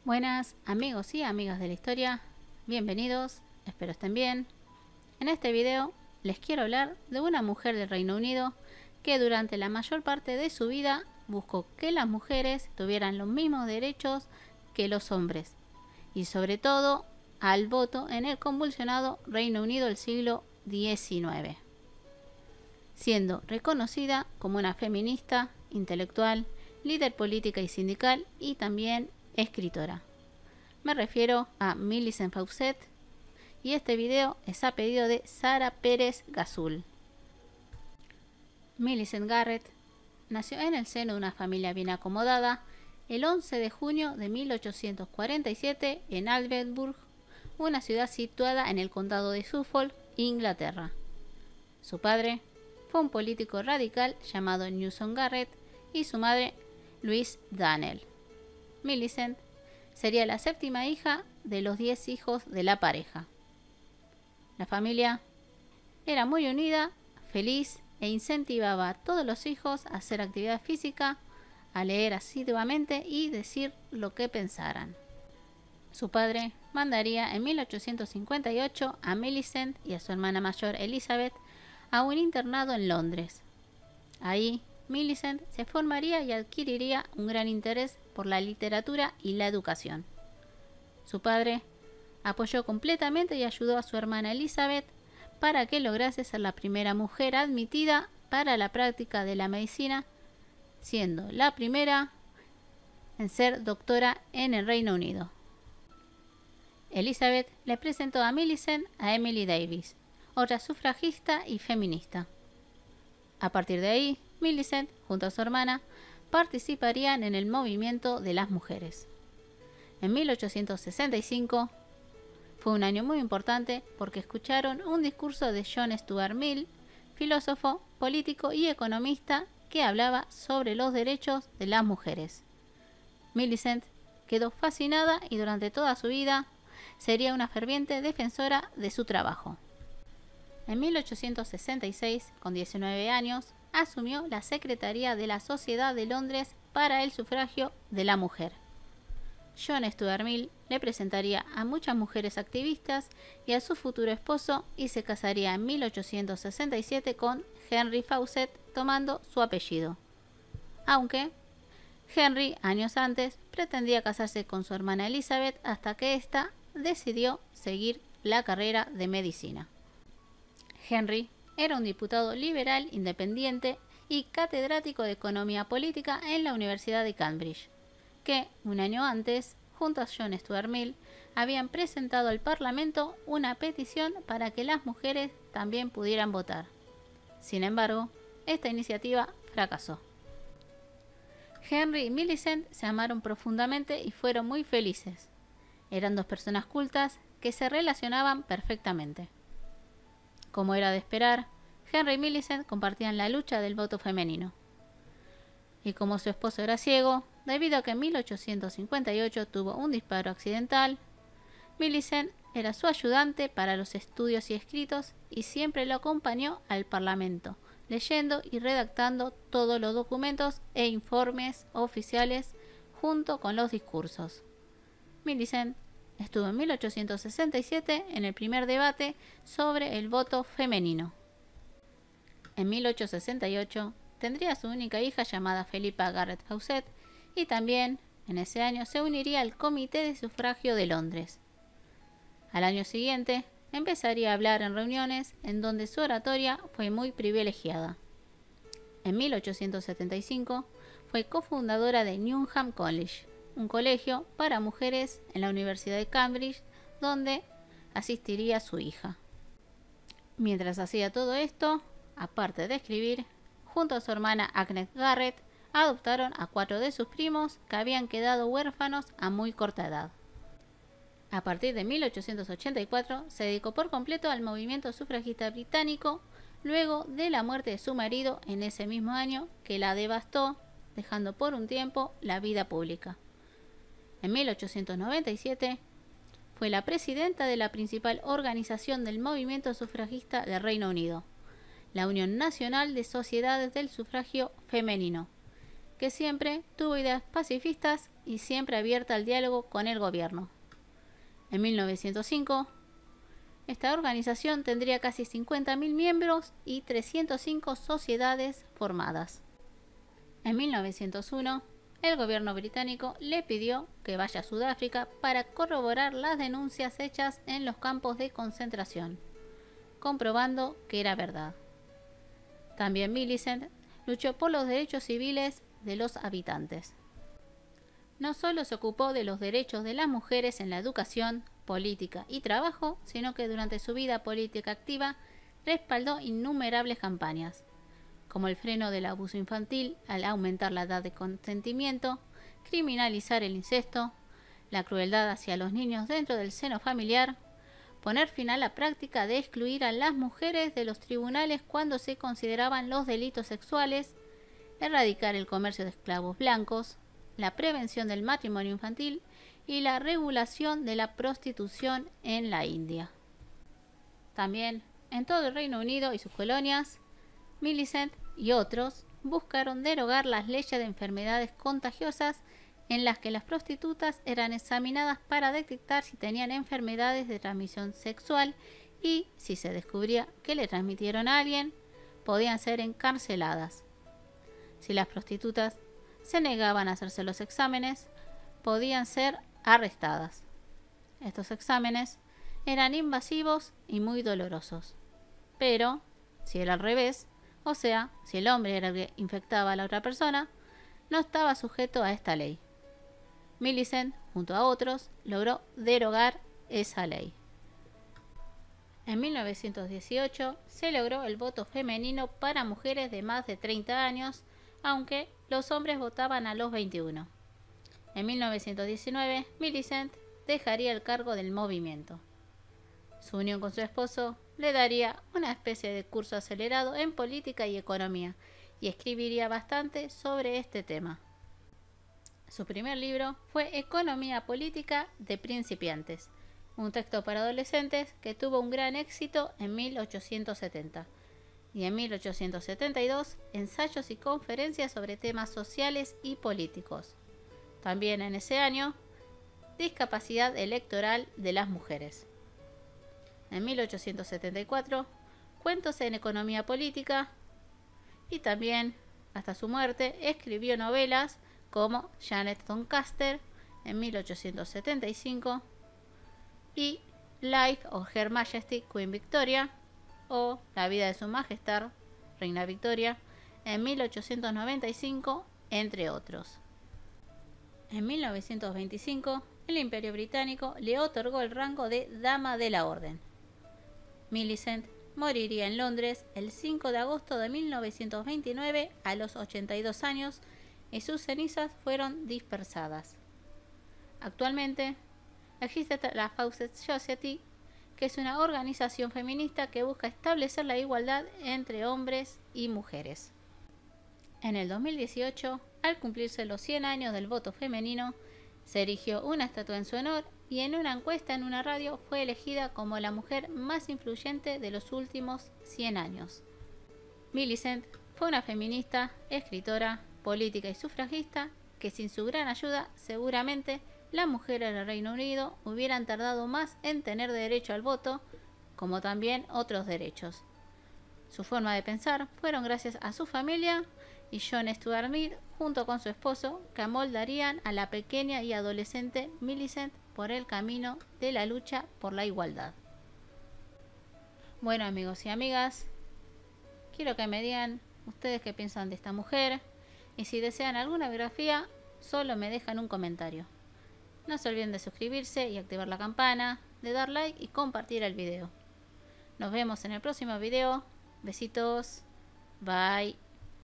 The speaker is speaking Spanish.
Buenas amigos y amigas de la historia, bienvenidos, espero estén bien. En este video les quiero hablar de una mujer del Reino Unido que durante la mayor parte de su vida buscó que las mujeres tuvieran los mismos derechos que los hombres y sobre todo al voto en el convulsionado Reino Unido del siglo XIX, siendo reconocida como una feminista, intelectual, líder política y sindical y también escritora. Me refiero a Millicent Fawcett y este video es a pedido de Sara Pérez Gazul. Millicent Garrett nació en el seno de una familia bien acomodada el 11 de junio de 1847 en Aldeburgh, una ciudad situada en el condado de Suffolk, Inglaterra. Su padre fue un político radical llamado Newton Garrett y su madre Louise Daniel. Millicent sería la séptima hija de los 10 hijos de la pareja. La familia era muy unida, feliz e incentivaba a todos los hijos a hacer actividad física, a leer asiduamente y decir lo que pensaran. Su padre mandaría en 1858 a Millicent y a su hermana mayor Elizabeth a un internado en Londres. Ahí Millicent se formaría y adquiriría un gran interés por la literatura y la educación. Su padre apoyó completamente y ayudó a su hermana Elizabeth para que lograse ser la primera mujer admitida para la práctica de la medicina, siendo la primera en ser doctora en el Reino Unido. Elizabeth le presentó a Millicent a Emily Davis, otra sufragista y feminista. A partir de ahí, Millicent, junto a su hermana, participarían en el movimiento de las mujeres. En 1865 fue un año muy importante porque escucharon un discurso de John Stuart Mill, filósofo, político y economista que hablaba sobre los derechos de las mujeres. Millicent quedó fascinada y durante toda su vida sería una ferviente defensora de su trabajo. En 1866, con 19 años, asumió la Secretaría de la Sociedad de Londres para el Sufragio de la Mujer. John Stuart Mill le presentaría a muchas mujeres activistas y a su futuro esposo y se casaría en 1867 con Henry Fawcett tomando su apellido. Aunque Henry, años antes, pretendía casarse con su hermana Elizabeth hasta que ésta decidió seguir la carrera de medicina. Henry era un diputado liberal independiente y catedrático de Economía Política en la Universidad de Cambridge, que, un año antes, junto a John Stuart Mill, habían presentado al Parlamento una petición para que las mujeres también pudieran votar. Sin embargo, esta iniciativa fracasó. Henry y Millicent se amaron profundamente y fueron muy felices. Eran dos personas cultas que se relacionaban perfectamente. Como era de esperar, Henry y Millicent compartían la lucha del voto femenino. Y como su esposo era ciego, debido a que en 1858 tuvo un disparo accidental, Millicent era su ayudante para los estudios y escritos y siempre lo acompañó al Parlamento, leyendo y redactando todos los documentos e informes oficiales junto con los discursos. Millicent estuvo en 1867 en el primer debate sobre el voto femenino. En 1868 tendría su única hija llamada Philippa Garrett Fawcett y también en ese año se uniría al Comité de Sufragio de Londres. Al año siguiente empezaría a hablar en reuniones en donde su oratoria fue muy privilegiada. En 1875 fue cofundadora de Newnham College, un colegio para mujeres en la Universidad de Cambridge, donde asistiría su hija. Mientras hacía todo esto, aparte de escribir, junto a su hermana Agnes Garrett, adoptaron a 4 de sus primos que habían quedado huérfanos a muy corta edad. A partir de 1884 se dedicó por completo al movimiento sufragista británico, luego de la muerte de su marido en ese mismo año que la devastó, dejando por un tiempo la vida pública. En 1897 fue la presidenta de la principal organización del movimiento sufragista del Reino Unido, la Unión Nacional de Sociedades del Sufragio Femenino, que siempre tuvo ideas pacifistas y siempre abierta al diálogo con el gobierno. En 1905, esta organización tendría casi 50.000 miembros y 305 sociedades formadas. En 1901, el gobierno británico le pidió que vaya a Sudáfrica para corroborar las denuncias hechas en los campos de concentración, comprobando que era verdad. También Millicent luchó por los derechos civiles de los habitantes. No solo se ocupó de los derechos de las mujeres en la educación, política y trabajo, sino que durante su vida política activa respaldó innumerables campañas, como el freno del abuso infantil al aumentar la edad de consentimiento, criminalizar el incesto, la crueldad hacia los niños dentro del seno familiar, poner fin a la práctica de excluir a las mujeres de los tribunales cuando se consideraban los delitos sexuales, erradicar el comercio de esclavos blancos, la prevención del matrimonio infantil y la regulación de la prostitución en la India. También, en todo el Reino Unido y sus colonias, Millicent y otros buscaron derogar las leyes de enfermedades contagiosas en las que las prostitutas eran examinadas para detectar si tenían enfermedades de transmisión sexual y, si se descubría que le transmitieron a alguien, podían ser encarceladas. Si las prostitutas se negaban a hacerse los exámenes, podían ser arrestadas. Estos exámenes eran invasivos y muy dolorosos. Pero, si era al revés, o sea, si el hombre era el que infectaba a la otra persona, no estaba sujeto a esta ley. Millicent, junto a otros, logró derogar esa ley. En 1918 se logró el voto femenino para mujeres de más de 30 años, aunque los hombres votaban a los 21. En 1919, Millicent dejaría el cargo del movimiento. Su unión con su esposo le daría una especie de curso acelerado en política y economía, y escribiría bastante sobre este tema. Su primer libro fue Economía política de principiantes, un texto para adolescentes que tuvo un gran éxito en 1870. Y en 1872, ensayos y conferencias sobre temas sociales y políticos. También en ese año, discapacidad electoral de las mujeres. En 1874, cuentos en economía política, y también, hasta su muerte, escribió novelas como Janet Doncaster en 1875 y Life of Her Majesty Queen Victoria o La vida de su majestad Reina Victoria en 1895, entre otros. En 1925, el Imperio Británico le otorgó el rango de Dama de la Orden. Millicent moriría en Londres el 5 de agosto de 1929 a los 82 años y sus cenizas fueron dispersadas. Actualmente existe la Fawcett Society, que es una organización feminista que busca establecer la igualdad entre hombres y mujeres. En el 2018, al cumplirse los 100 años del voto femenino, se erigió una estatua en su honor y en una encuesta en una radio fue elegida como la mujer más influyente de los últimos 100 años. Millicent fue una feminista, escritora, política y sufragista que sin su gran ayuda seguramente las mujeres del Reino Unido hubieran tardado más en tener derecho al voto, como también otros derechos. Su forma de pensar fueron gracias a su familia y John Stuart Mill junto con su esposo, que amoldarían a la pequeña y adolescente Millicent por el camino de la lucha por la igualdad. Bueno, amigos y amigas, quiero que me digan ustedes qué piensan de esta mujer y si desean alguna biografía, solo me dejan un comentario. No se olviden de suscribirse y activar la campana, de dar like y compartir el video. Nos vemos en el próximo video. Besitos. Bye.